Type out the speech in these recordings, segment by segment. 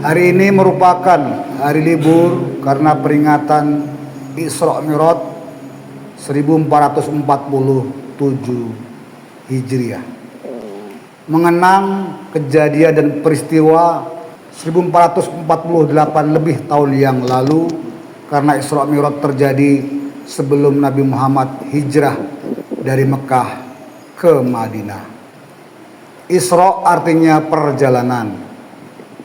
Hari ini merupakan hari libur karena peringatan Isra Mi'raj 1447 Hijriah. Mengenang kejadian dan peristiwa 1448 lebih tahun yang lalu, karena Isra Mi'raj terjadi sebelum Nabi Muhammad hijrah dari Mekah ke Madinah. Isra artinya perjalanan,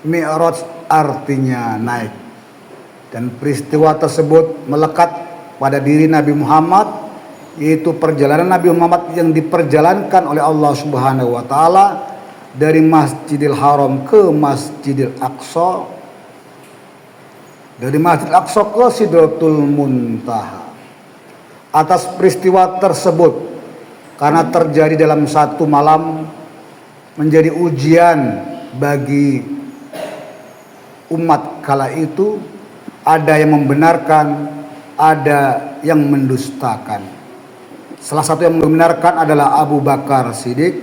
Mi'raj artinya naik, dan peristiwa tersebut melekat pada diri Nabi Muhammad, yaitu perjalanan Nabi Muhammad yang diperjalankan oleh Allah Subhanahu wa taala dari Masjidil Haram ke Masjidil Aqsa, dari Masjidil Aqsa ke Sidratul Muntaha. Atas peristiwa tersebut, karena terjadi dalam satu malam, menjadi ujian bagi umat kala itu. Ada yang membenarkan, ada yang mendustakan. Salah satu yang membenarkan adalah Abu Bakar Siddiq,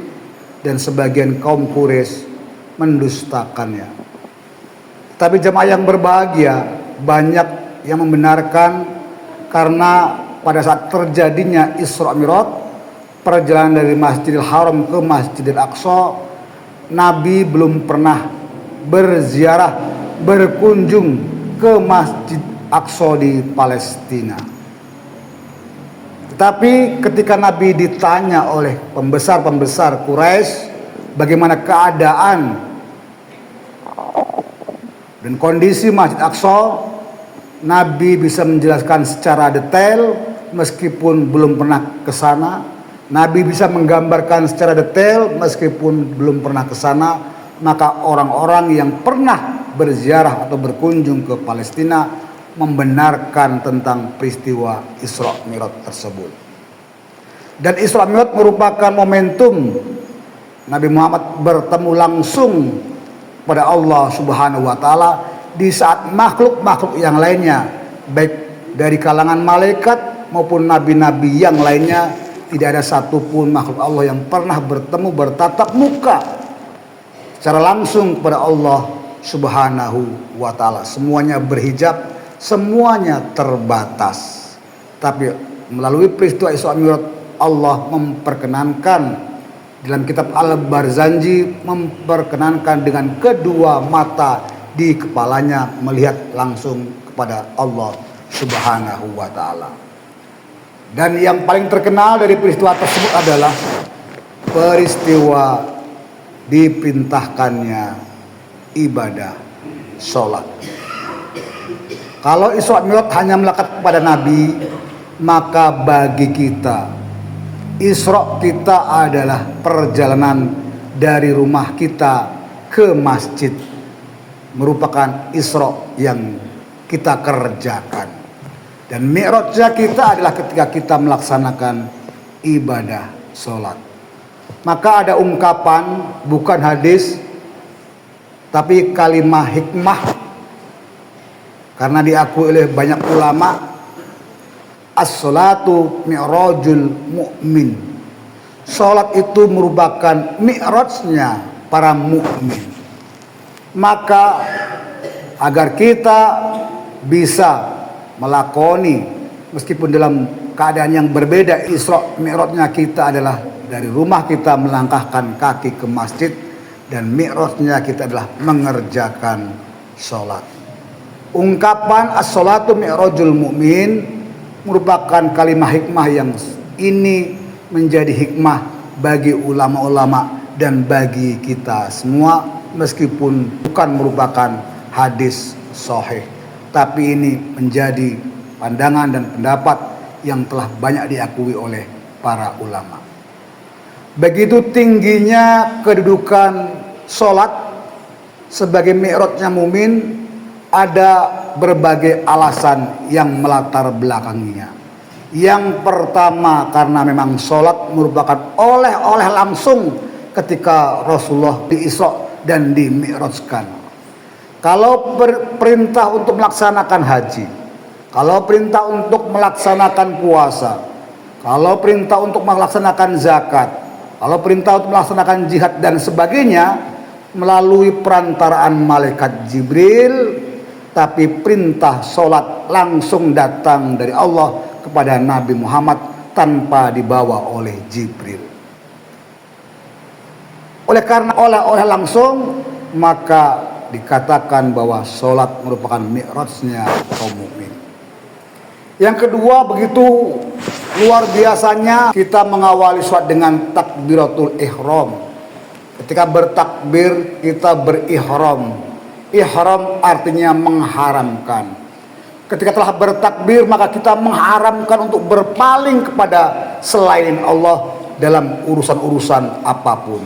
dan sebagian kaum Quraisy mendustakannya. Tapi jemaah yang berbahagia, banyak yang membenarkan, karena pada saat terjadinya Isra Mi'raj, perjalanan dari Masjidil Haram ke Masjidil Aqsa, Nabi belum pernah berziarah, berkunjung ke Masjid Aqsa di Palestina. Tetapi ketika Nabi ditanya oleh pembesar-pembesar Quraisy bagaimana keadaan dan kondisi Masjid Aqsa, Nabi bisa menjelaskan secara detail meskipun belum pernah ke sana. Nabi bisa menggambarkan secara detail meskipun belum pernah ke sana. Maka orang-orang yang pernah berziarah atau berkunjung ke Palestina membenarkan tentang peristiwa Isra Mi'raj tersebut. Dan Isra Mi'raj merupakan momentum Nabi Muhammad bertemu langsung pada Allah Subhanahu wa taala di saat makhluk-makhluk yang lainnya, baik dari kalangan malaikat maupun nabi-nabi yang lainnya, tidak ada satupun makhluk Allah yang pernah bertemu bertatap muka secara langsung kepada Allah Subhanahu wa taala. Semuanya berhijab, semuanya terbatas. Tapi melalui peristiwa Isra Mi'raj, Allah memperkenankan dalam kitab Al-Barzanji, memperkenankan dengan kedua mata di kepalanya melihat langsung kepada Allah Subhanahu wa taala. Dan yang paling terkenal dari peristiwa tersebut adalah peristiwa dipintahkannya ibadah sholat. Kalau Isra Mi'raj hanya melekat kepada Nabi, maka bagi kita Isra kita adalah perjalanan dari rumah kita ke masjid, merupakan Isra yang kita kerjakan. Dan Mi'rajnya kita adalah ketika kita melaksanakan ibadah sholat. Maka ada ungkapan, bukan hadis, tapi kalimah hikmah, karena diakui oleh banyak ulama, as-sholatu mi'rajul mu'min. Sholat itu merupakan mi'rajnya para mukmin. Maka agar kita bisa melakoni, meskipun dalam keadaan yang berbeda, Isra Mi'rajnya kita adalah dari rumah kita melangkahkan kaki ke masjid, dan mi'rajnya kita adalah mengerjakan sholat. Ungkapan as-sholatu mi'rajul mu'min merupakan kalimah hikmah yang ini menjadi hikmah bagi ulama-ulama dan bagi kita semua, meskipun bukan merupakan hadis sahih, tapi ini menjadi pandangan dan pendapat yang telah banyak diakui oleh para ulama. Begitu tingginya kedudukan sholat sebagai mi'rajnya mumin, ada berbagai alasan yang melatar belakanginya. Yang pertama, karena memang sholat merupakan oleh-oleh langsung ketika Rasulullah di-Isra dan di-Mi'rajkan. Kalau perintah untuk melaksanakan haji, kalau perintah untuk melaksanakan puasa, kalau perintah untuk melaksanakan zakat, kalau perintah untuk melaksanakan jihad dan sebagainya, melalui perantaraan malaikat Jibril, tapi perintah sholat langsung datang dari Allah kepada Nabi Muhammad tanpa dibawa oleh Jibril. Oleh karena oleh langsung, maka dikatakan bahwa sholat merupakan mi'rajnya kaum mukmin. Yang kedua, begitu luar biasanya kita mengawali sholat dengan takbiratul ihram. Ketika bertakbir kita berihram. Ihram artinya mengharamkan. Ketika telah bertakbir maka kita mengharamkan untuk berpaling kepada selain Allah dalam urusan-urusan apapun.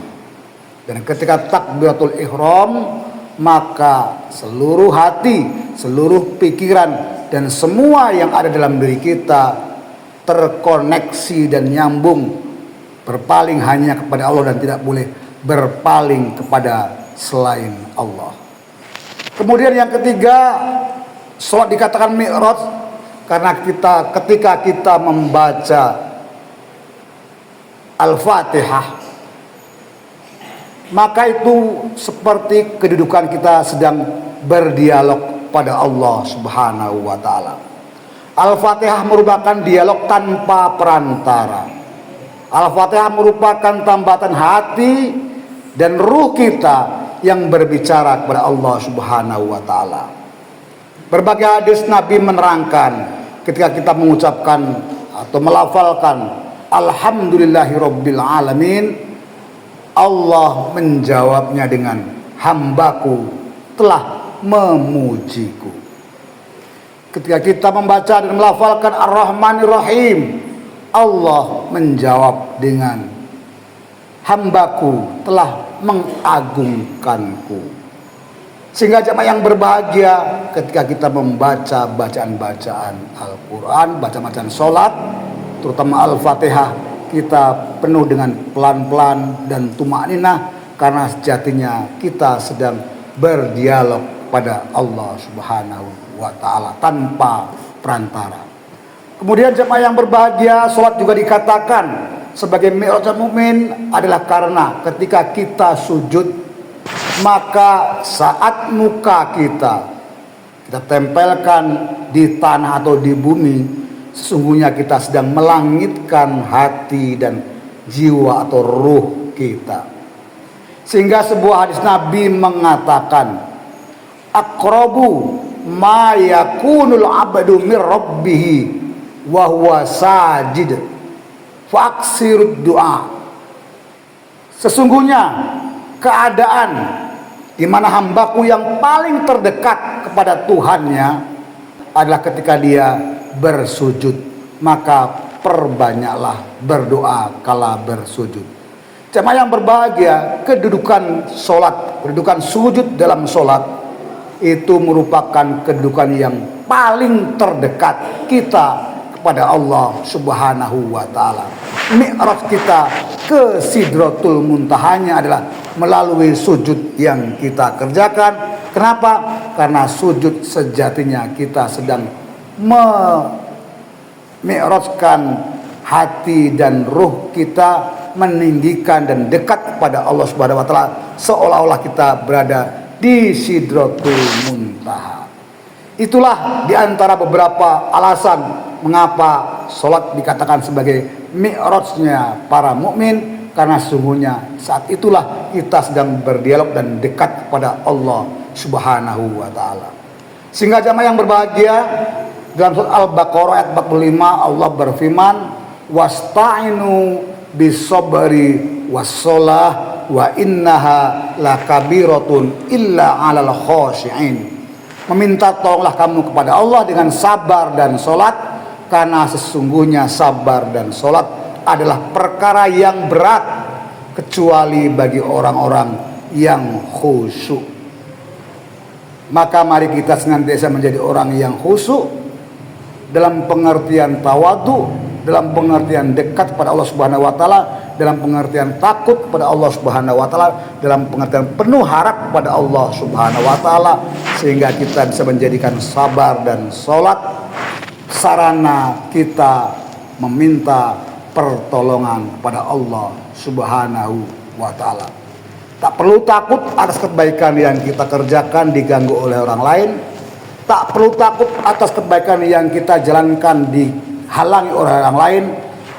Dan ketika takbiratul ihram, maka seluruh hati, seluruh pikiran, dan semua yang ada dalam diri kita terkoneksi dan nyambung, berpaling hanya kepada Allah dan tidak boleh berpaling kepada selain Allah. Kemudian yang ketiga, sholat dikatakan mi'raj karena ketika kita membaca Al-Fatihah, maka itu seperti kedudukan kita sedang berdialog pada Allah Subhanahu wa ta'ala. Al-Fatihah merupakan dialog tanpa perantara. Al-Fatihah merupakan tambatan hati dan ruh kita yang berbicara kepada Allah Subhanahu wa ta'ala. Berbagai hadis Nabi menerangkan ketika kita mengucapkan atau melafalkan Alhamdulillahirabbil alamin, Allah menjawabnya dengan hambaku telah memujiku. Ketika kita membaca dan melafalkan Ar-Rahmanir Rahim, Allah menjawab dengan hambaku telah mengagungkanku. Sehingga jemaah yang berbahagia, ketika kita membaca bacaan-bacaan Al-Quran, bacaan-bacaan sholat, terutama Al-Fatihah, kita penuh dengan pelan-pelan dan tumakninah, karena sejatinya kita sedang berdialog pada Allah Subhanahu wa ta'ala tanpa perantara. Kemudian jemaah yang berbahagia, sholat juga dikatakan sebagai mi'rajul mukmin adalah karena ketika kita sujud, maka saat muka kita tempelkan di tanah atau di bumi, sesungguhnya kita sedang melangitkan hati dan jiwa atau ruh kita. Sehingga sebuah hadis Nabi mengatakan, aqrabu ma yakunul abdu mir rabbih wa huwa sajid fa'aksirud du'a. Sesungguhnya keadaan di mana hambaku yang paling terdekat kepada Tuhannya adalah ketika dia bersujud, maka perbanyaklah berdoa kala bersujud. Jemaah yang berbahagia, kedudukan sholat, kedudukan sujud dalam sholat itu merupakan kedudukan yang paling terdekat kita kepada Allah Subhanahu wa ta'ala. Mi'raj kita ke Sidratul Muntahanya adalah melalui sujud yang kita kerjakan. Kenapa? Karena sujud sejatinya kita sedang memi'rajkan hati dan ruh kita, meninggikan dan dekat kepada Allah Subhanahu wa ta'ala, seolah-olah kita berada di Sidratul Muntaha. Itulah diantara beberapa alasan mengapa sholat dikatakan sebagai mi'rajnya para mukmin, karena sesungguhnya saat itulah kita sedang berdialog dan dekat kepada Allah Subhanahu wa ta'ala. Sehingga jamaah yang berbahagia, dalam surat Al-Baqarah ayat 45 Allah berfirman, wasta'inu bis-sabri was-shalah wa innaha lakabiratun illa 'alal khashi'in. Meminta tolonglah kamu kepada Allah dengan sabar dan sholat, karena sesungguhnya sabar dan sholat adalah perkara yang berat kecuali bagi orang-orang yang khusyuk. Maka mari kita senantiasa menjadi orang yang khusyuk dalam pengertian tawadu, dalam pengertian dekat kepada Allah Subhanahu wa ta'ala, dalam pengertian takut kepada Allah Subhanahu wa ta'ala, dalam pengertian penuh harap kepada Allah Subhanahu wa ta'ala, sehingga kita bisa menjadikan sabar dan sholat sarana kita meminta pertolongan kepada Allah Subhanahu wa ta'ala. Tak perlu takut atas kebaikan yang kita kerjakan diganggu oleh orang lain. Tak perlu takut atas kebaikan yang kita jalankan dihalangi oleh orang lain.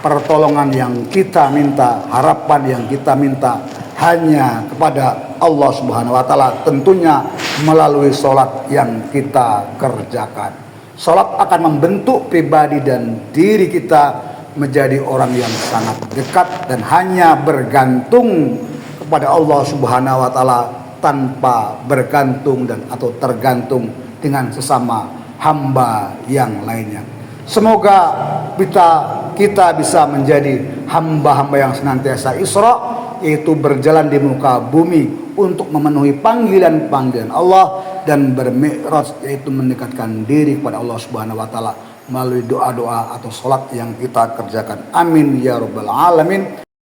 Pertolongan yang kita minta, harapan yang kita minta hanya kepada Allah Subhanahu wa taala, tentunya melalui sholat yang kita kerjakan. Sholat akan membentuk pribadi dan diri kita menjadi orang yang sangat dekat dan hanya bergantung kepada Allah Subhanahu wa taala tanpa bergantung dan atau tergantung dengan sesama hamba yang lainnya. Semoga kita bisa menjadi hamba-hamba yang senantiasa Isra, yaitu berjalan di muka bumi untuk memenuhi panggilan-panggilan Allah dan bermi'raj, yaitu mendekatkan diri kepada Allah Subhanahu wa taala melalui doa-doa atau salat yang kita kerjakan. Amin ya rabbal alamin.